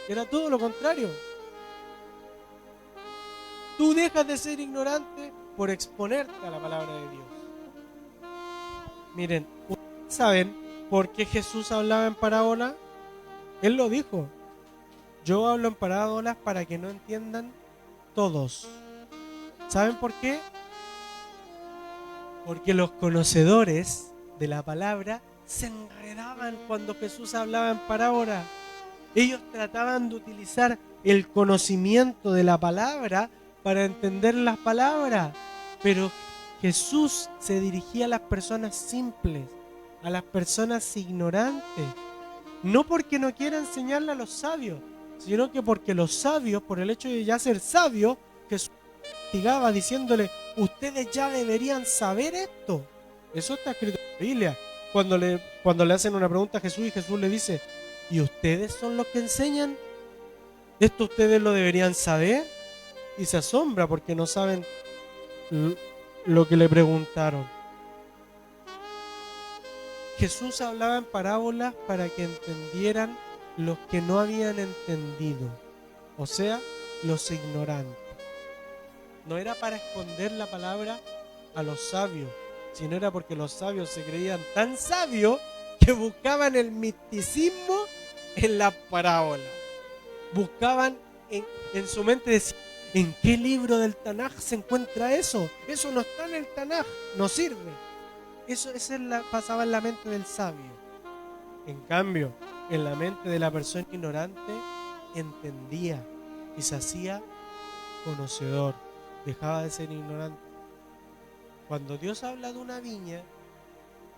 S1: Era todo lo contrario. Tú dejas de ser ignorante por exponerte a la palabra de Dios. Miren, ¿ustedes saben por qué Jesús hablaba en parábola? Él lo dijo. Yo hablo en parábolas para que no entiendan todos. ¿Saben por qué? Porque los conocedores de la palabra se enredaban cuando Jesús hablaba en parábola. Ellos trataban de utilizar el conocimiento de la palabra para entender las palabras, pero Jesús se dirigía a las personas simples, a las personas ignorantes, no porque no quiera enseñarle a los sabios, sino que porque los sabios, por el hecho de ya ser sabios, Jesús castigaba diciéndole, ustedes ya deberían saber esto. Eso está escrito en la Biblia. Cuando le hacen una pregunta a Jesús y Jesús le dice, ¿y ustedes son los que enseñan? ¿Esto ustedes lo deberían saber? Y se asombra porque no saben lo que le preguntaron. Jesús hablaba en parábolas para que entendieran los que no habían entendido, o sea, los ignorantes. No era para esconder la palabra a los sabios, sino era porque los sabios se creían tan sabios que buscaban el misticismo en la parábola. Buscaban en su mente decir, ¿en qué libro del Tanaj se encuentra eso? Eso no está en el Tanaj, no sirve. Eso pasaba en la mente del sabio. En cambio, en la mente de la persona ignorante, entendía y se hacía conocedor. Dejaba de ser ignorante. Cuando Dios habla de una viña,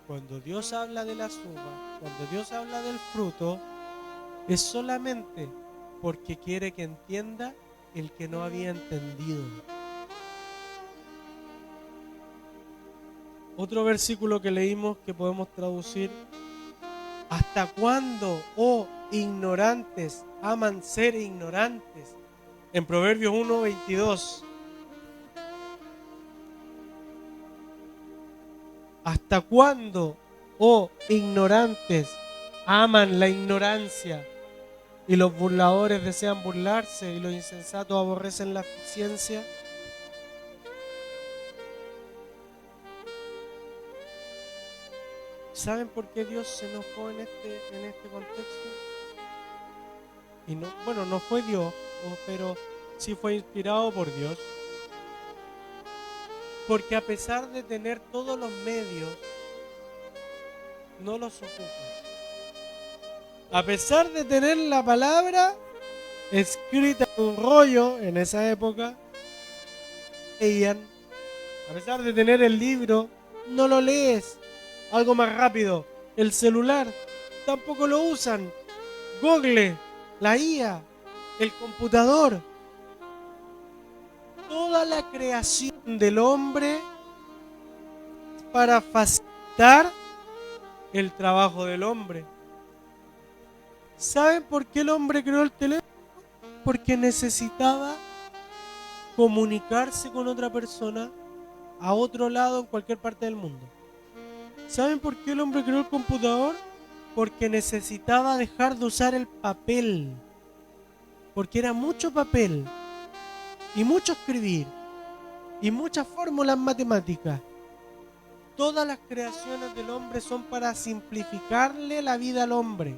S1: cuando Dios habla de las uvas, cuando Dios habla del fruto, es solamente porque quiere que entienda el que no había entendido. Otro versículo que leímos que podemos traducir, ¿hasta cuándo, oh ignorantes, aman ser ignorantes? En Proverbios 1:22. ¿Hasta cuándo, oh ignorantes, aman la ignorancia? Y los burladores desean burlarse y los insensatos aborrecen la ciencia. ¿Saben por qué Dios se enojó en este contexto? Y no fue Dios, pero sí fue inspirado por Dios. Porque a pesar de tener todos los medios, no los ocupa. A pesar de tener la palabra escrita en un rollo en esa época, leían. A pesar de tener el libro, no lo lees. Algo más rápido, el celular, tampoco lo usan. Google, la IA, el computador. Toda la creación del hombre para facilitar el trabajo del hombre. ¿Saben por qué el hombre creó el teléfono? Porque necesitaba comunicarse con otra persona a otro lado en cualquier parte del mundo. ¿Saben por qué el hombre creó el computador? Porque necesitaba dejar de usar el papel. Porque era mucho papel y mucho escribir y muchas fórmulas matemáticas. Todas las creaciones del hombre son para simplificarle la vida al hombre.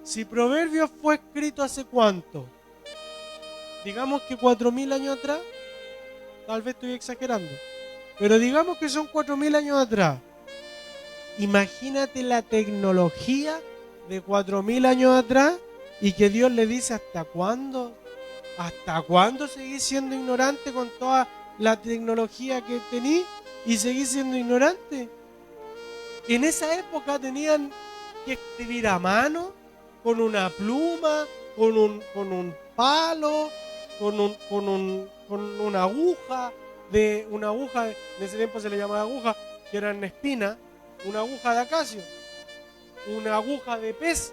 S1: Si Proverbios fue escrito hace ¿cuánto? Digamos que 4000 años atrás. Tal vez estoy exagerando, pero digamos que son 4000 años atrás. Imagínate la tecnología de 4000 años atrás y que Dios le dice ¿hasta cuándo? ¿Hasta cuándo seguís siendo ignorante con toda la tecnología que tenís y seguís siendo ignorante? En esa época tenían que escribir a mano, con una pluma, con un palo, con una aguja, en ese tiempo se le llamaba aguja, que eran espinas, una aguja de acacio, una aguja de pez,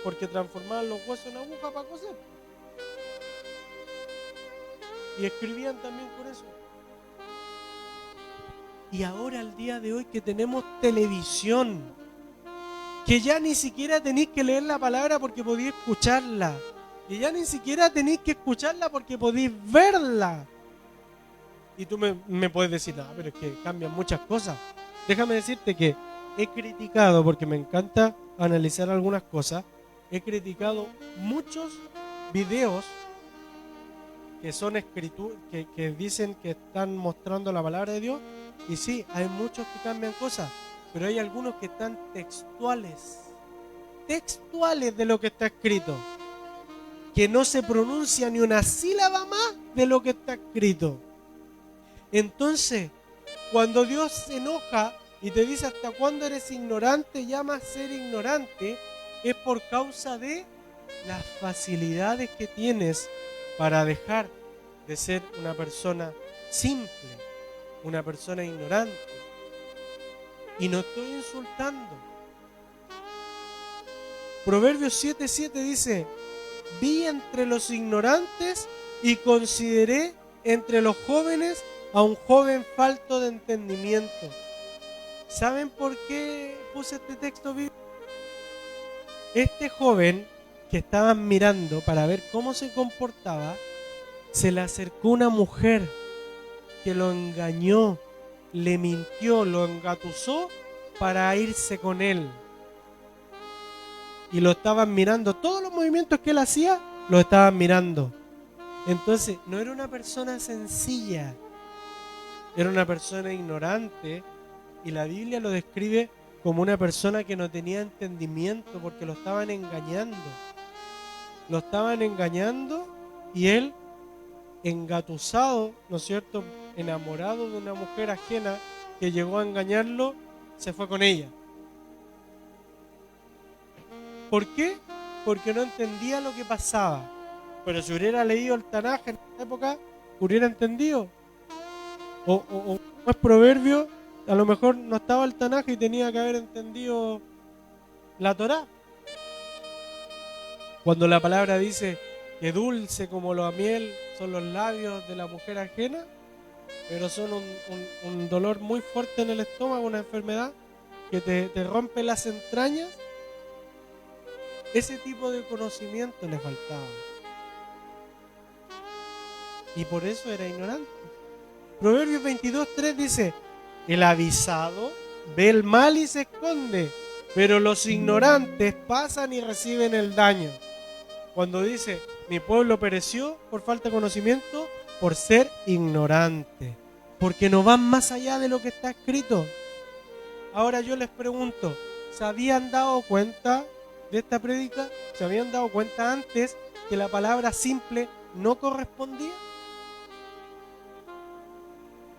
S1: porque transformaban los huesos en aguja para coser. Y escribían también con eso. Y ahora, al día de hoy, que tenemos televisión, que ya ni siquiera tenéis que leer la palabra porque podéis escucharla, que ya ni siquiera tenéis que escucharla porque podéis verla. Y tú me puedes decir, no, pero es que cambian muchas cosas. Déjame decirte que he criticado, porque me encanta analizar algunas cosas, he criticado muchos videos que son que dicen que están mostrando la palabra de Dios, y sí, hay muchos que cambian cosas, pero hay algunos que están textuales de lo que está escrito, que no se pronuncia ni una sílaba más de lo que está escrito. Entonces, cuando Dios se enoja y te dice hasta cuándo eres ignorante, llama a ser ignorante, es por causa de las facilidades que tienes para dejar de ser una persona simple, una persona ignorante. Y no estoy insultando. Proverbios 7:7 dice: vi entre los ignorantes y consideré entre los jóvenes a un joven falto de entendimiento. ¿Saben por qué puse este texto bíblico? Este joven que estaban mirando para ver cómo se comportaba, se le acercó una mujer que lo engañó, le mintió, lo engatusó para irse con él. Y lo estaban mirando, todos los movimientos que él hacía, lo estaban mirando. Entonces, no era una persona sencilla, era una persona ignorante, y la Biblia lo describe como una persona que no tenía entendimiento porque lo estaban engañando. Lo estaban engañando y él, engatusado, ¿no es cierto?, enamorado de una mujer ajena que llegó a engañarlo, se fue con ella. ¿Por qué? Porque no entendía lo que pasaba. Pero si hubiera leído el Tanaj en esa época, hubiera entendido. O es proverbio, a lo mejor no estaba el Tanaj y tenía que haber entendido la Torá. Cuando la palabra dice que dulce como la miel son los labios de la mujer ajena, pero son un dolor muy fuerte en el estómago, una enfermedad que te rompe las entrañas, ese tipo de conocimiento le faltaba. Y por eso era ignorante. Proverbios 22:3 dice: el avisado ve el mal y se esconde, pero los ignorantes pasan y reciben el daño. Cuando dice: mi pueblo pereció por falta de conocimiento, por ser ignorante, porque no van más allá de lo que está escrito. Ahora yo les pregunto, ¿se habían dado cuenta de esta prédica? ¿Se habían dado cuenta antes que la palabra simple no correspondía?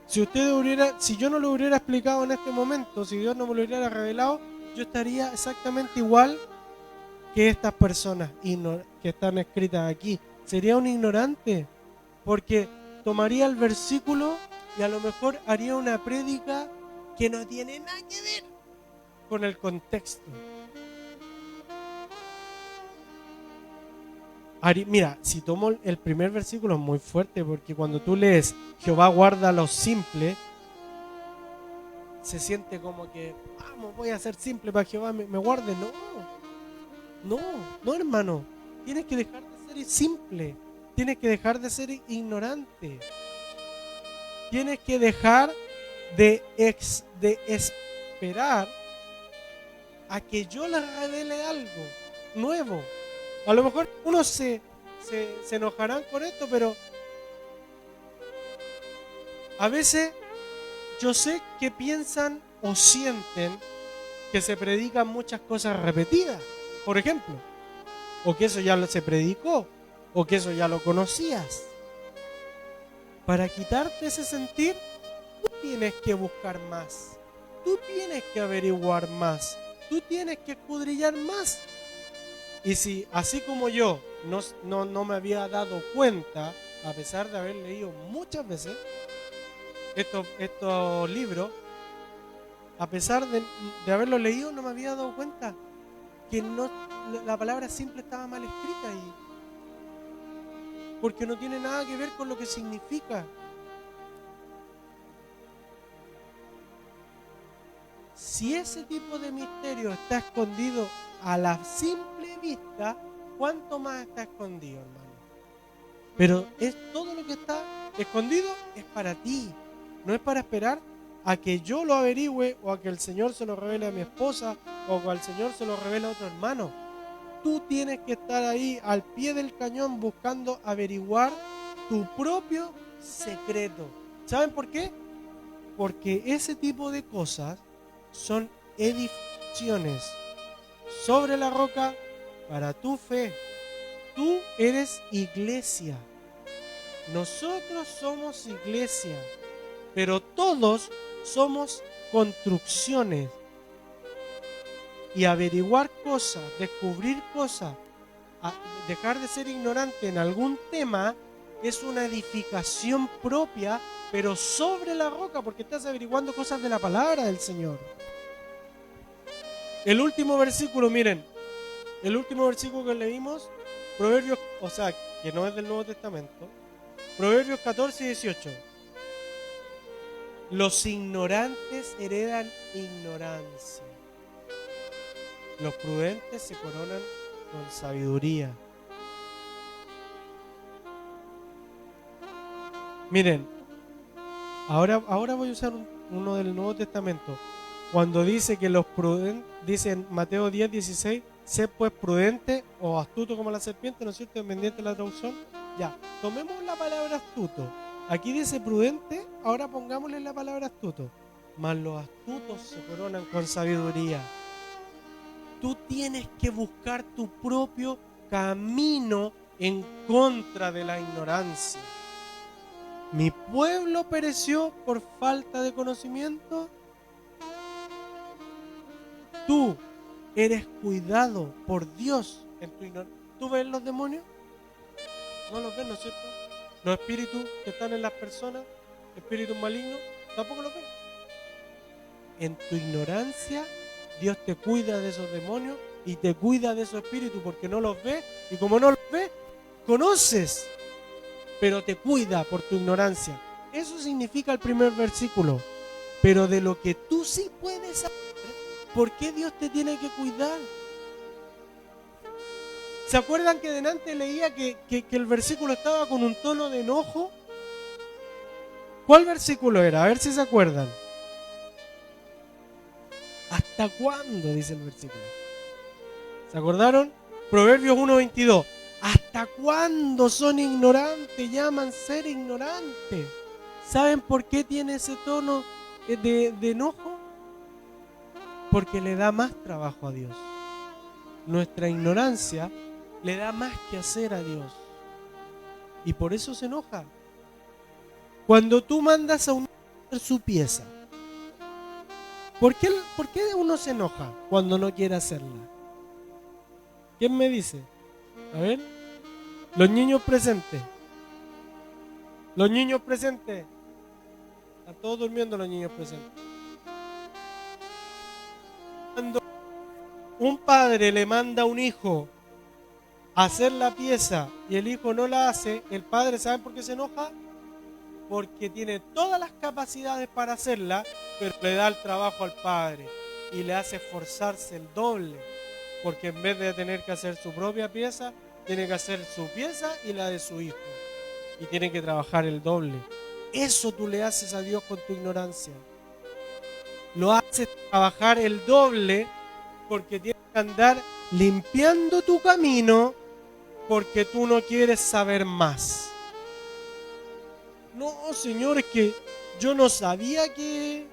S1: Si yo no lo hubiera explicado en este momento, si Dios no me lo hubiera revelado, yo estaría exactamente igual que estas personas que están escritas aquí. Sería un ignorante, porque tomaría el versículo y a lo mejor haría una prédica que no tiene nada que ver con el contexto. Mira, si tomo el primer versículo es muy fuerte, porque cuando tú lees Jehová guarda a los simples, se siente como que, vamos, voy a ser simple para que Jehová me guarde. No, hermano, tienes que dejar de ser simple, tienes que dejar de ser ignorante, tienes que dejar de esperar a que yo les revele algo nuevo. A lo mejor unos se enojarán con esto, pero a veces yo sé que piensan o sienten que se predican muchas cosas repetidas, por ejemplo, o que eso ya se predicó, o que eso ya lo conocías. Para quitarte ese sentir, tú tienes que buscar más, tú tienes que averiguar más, tú tienes que escudriñar más. Y si así como yo no me había dado cuenta, a pesar de haber leído muchas veces estos libros, a pesar de haberlo leído, no me había dado cuenta que la palabra simple estaba mal escrita ahí, porque no tiene nada que ver con lo que significa. si ese tipo de misterio está escondido a la simple vista, ¿cuánto más está escondido, hermano? Pero es todo lo que está escondido es para ti. No es para esperar a que yo lo averigüe o a que el Señor se lo revele a mi esposa o que el Señor se lo revele a otro hermano. Tú tienes que estar ahí al pie del cañón buscando averiguar tu propio secreto. ¿Saben por qué? Porque ese tipo de cosas son edificaciones sobre la roca para tu fe. Tú eres iglesia. Nosotros somos iglesia, pero todos somos construcciones. Y averiguar cosas, descubrir cosas, dejar de ser ignorante en algún tema es una edificación propia, pero sobre la roca, porque estás averiguando cosas de la palabra del Señor. El último versículo, miren, el último versículo que leímos, Proverbios, o sea, que no es del Nuevo Testamento, Proverbios 14 y 18. Los ignorantes heredan ignorancia. Los prudentes se coronan con sabiduría. Miren, ahora voy a usar uno del Nuevo Testamento. Cuando dice que los prudentes, dice en Mateo 10, 16, sé pues prudente o astuto como la serpiente, ¿no es cierto? Pendiente de la traducción. Ya, tomemos la palabra astuto. Aquí dice prudente, ahora pongámosle la palabra astuto. Mas los astutos se coronan con sabiduría. Tú tienes que buscar tu propio camino en contra de la ignorancia. ¿Mi pueblo pereció por falta de conocimiento? Tú eres cuidado por Dios en tu ignorancia. ¿Tú ves los demonios? No los ves, ¿no es cierto? Los espíritus que están en las personas, espíritus malignos, tampoco los ves. En tu ignorancia, Dios te cuida de esos demonios y te cuida de esos espíritus porque no los ves, y como no los ves, conoces, pero te cuida por tu ignorancia. Eso significa el primer versículo. Pero de lo que tú sí puedes saber, ¿por qué Dios te tiene que cuidar? ¿Se acuerdan que delante leía que el versículo estaba con un tono de enojo? ¿Cuál versículo era? A ver si se acuerdan. ¿Hasta cuándo? Dice el versículo. ¿Se acordaron? Proverbios 1:22. ¿Hasta cuándo son ignorantes? Llaman ser ignorantes. ¿Saben por qué tiene ese tono de enojo? Porque le da más trabajo a Dios. Nuestra ignorancia le da más que hacer a Dios. Y por eso se enoja. Cuando tú mandas a un hacer su pieza, ¿por qué uno se enoja cuando no quiere hacerla? ¿Quién me dice? A ver. Los niños presentes. Los niños presentes. Están todos durmiendo los niños presentes. Cuando un padre le manda a un hijo a hacer la pieza y el hijo no la hace, el padre, ¿saben por qué se enoja? Porque tiene todas las capacidades para hacerla, pero le da el trabajo al padre y le hace esforzarse el doble, porque en vez de tener que hacer su propia pieza, tiene que hacer su pieza y la de su hijo, y tiene que trabajar el doble. Eso tú le haces a Dios con tu ignorancia. Lo haces trabajar el doble porque tienes que andar limpiando tu camino porque tú no quieres saber más. No, Señor, es que yo no sabía que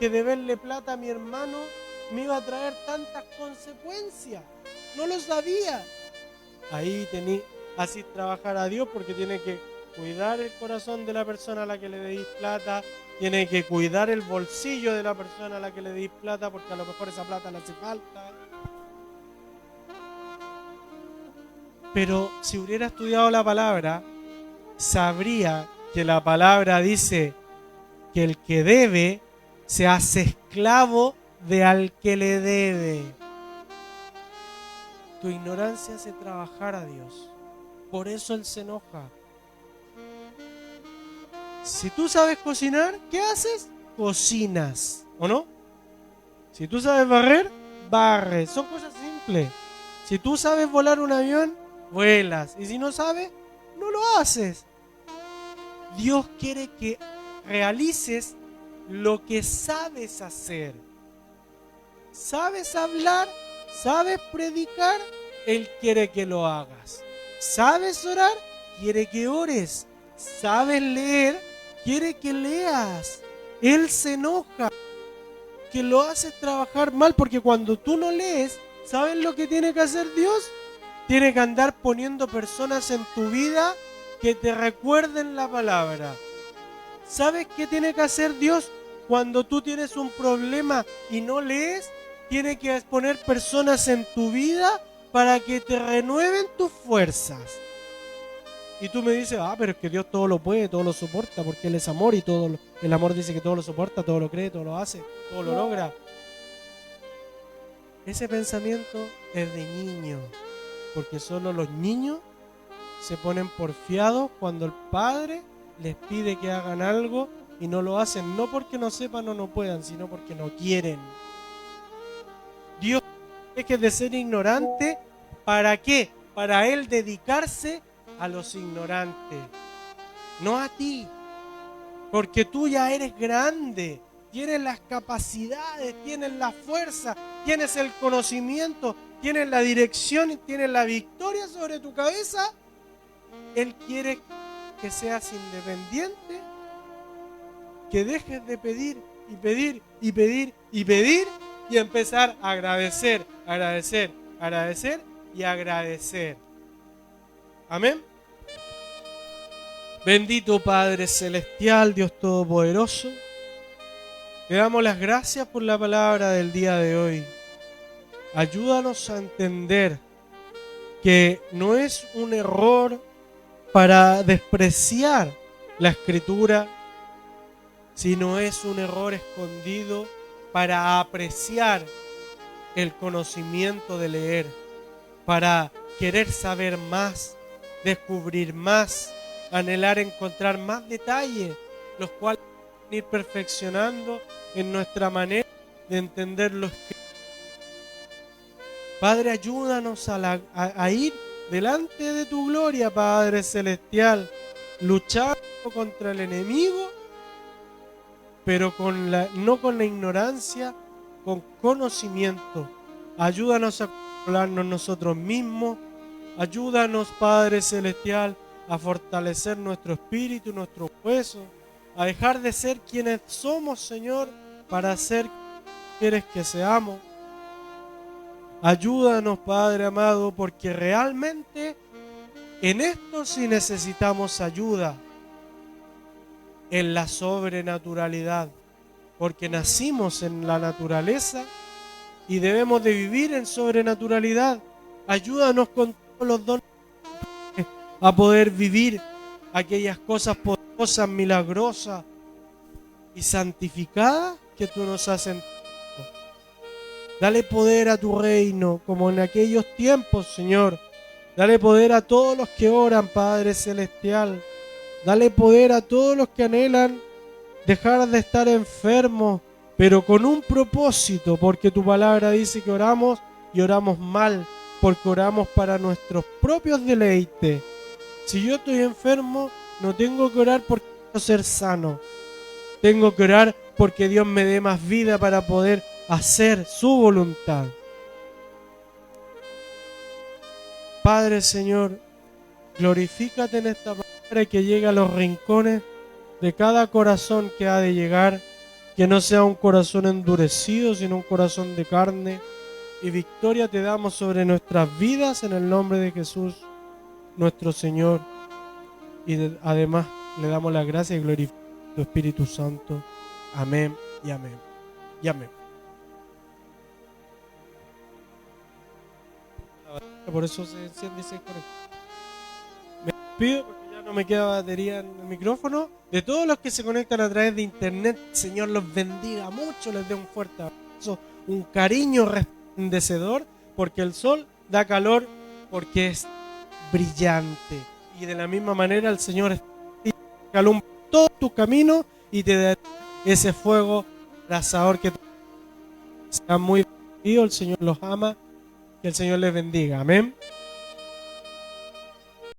S1: deberle plata a mi hermano me iba a traer tantas consecuencias. No lo sabía. Ahí así trabajar a Dios porque tiene que cuidar el corazón de la persona a la que le deis plata, tiene que cuidar el bolsillo de la persona a la que le deis plata porque a lo mejor esa plata le hace falta. Pero si hubiera estudiado la palabra, sabría que la palabra dice que el que debe se hace esclavo de al que le debe. Tu ignorancia hace trabajar a Dios. Por eso Él se enoja. Si tú sabes cocinar, ¿qué haces? cocinas, ¿o no? Si tú sabes barrer, barres. Son cosas simples. Si tú sabes volar un avión, vuelas. Y si no sabes, no lo haces. Dios quiere que realices lo que sabes hacer. ¿Sabes hablar? ¿Sabes predicar? Él quiere que lo hagas. ¿Sabes orar? Quiere que ores. ¿Sabes leer? Quiere que leas. Él se enoja que lo haces trabajar mal, porque cuando tú no lees, ¿sabes lo que tiene que hacer Dios? Tiene que andar poniendo personas en tu vida que te recuerden la palabra. ¿Sabes qué tiene que hacer Dios cuando tú tienes un problema y no lees? Tiene que poner personas en tu vida para que te renueven tus fuerzas. Y tú me dices, pero es que Dios todo lo puede, todo lo soporta, porque Él es amor y el amor dice que todo lo soporta, todo lo cree, todo lo hace, todo lo logra. Ese pensamiento es de niño, porque solo los niños se ponen porfiados cuando el padre les pide que hagan algo y no lo hacen, no porque no sepan o no puedan, sino porque no quieren. Dios deje de ser ignorante, ¿para qué? Para Él dedicarse a los ignorantes, no a ti, porque tú ya eres grande, tienes las capacidades, tienes la fuerza, tienes el conocimiento, tienes la dirección y tienes la victoria sobre tu cabeza. Él quiere que seas independiente, que dejes de pedir y pedir y pedir y pedir y empezar a agradecer, agradecer, agradecer y agradecer. Amén. Bendito Padre Celestial, Dios Todopoderoso, te damos las gracias por la palabra del día de hoy. Ayúdanos a entender que no es un error para despreciar la Escritura, sino es un error escondido para apreciar el conocimiento de leer, para querer saber más, descubrir más, anhelar encontrar más detalles, los cuales van a ir perfeccionando en nuestra manera de entender los escritos. Padre, ayúdanos a ir delante de tu gloria, Padre Celestial, luchando contra el enemigo, pero no con la ignorancia, con conocimiento. Ayúdanos a controlarnos nosotros mismos. Ayúdanos, Padre Celestial, a fortalecer nuestro espíritu, nuestros huesos, a dejar de ser quienes somos, Señor, para ser quienes quieres que seamos. Ayúdanos, Padre amado, porque realmente en esto sí necesitamos ayuda, en la sobrenaturalidad, porque nacimos en la naturaleza y debemos de vivir en sobrenaturalidad. Ayúdanos con todos los dones a poder vivir aquellas cosas poderosas, milagrosas y santificadas que tú nos has entregado. Dale poder a tu reino, como en aquellos tiempos, Señor. Dale poder a todos los que oran, Padre Celestial. Dale poder a todos los que anhelan dejar de estar enfermos, pero con un propósito, porque tu palabra dice que oramos y oramos mal, porque oramos para nuestros propios deleites. Si yo estoy enfermo, no tengo que orar porque quiero ser sano. Tengo que orar porque Dios me dé más vida para poder hacer su voluntad. Padre, Señor, glorifícate en esta palabra y que llegue a los rincones de cada corazón que ha de llegar, que no sea un corazón endurecido, sino un corazón de carne. Y victoria te damos sobre nuestras vidas en el nombre de Jesús, nuestro Señor. Y además le damos las gracias y glorificamos a tu Espíritu Santo. Amén y amén. Y amén. Por eso se enciende y se desconecta. Me despido porque ya no me queda batería en el micrófono. De todos los que se conectan a través de internet, Señor los bendiga mucho, les dé un fuerte abrazo, un cariño resplandecedor, porque el sol da calor, porque es brillante. Y de la misma manera el Señor alumbra todo tu camino y te da ese fuego abrasador que sean muy bendecidos. El Señor los ama, que el Señor les bendiga. Amén.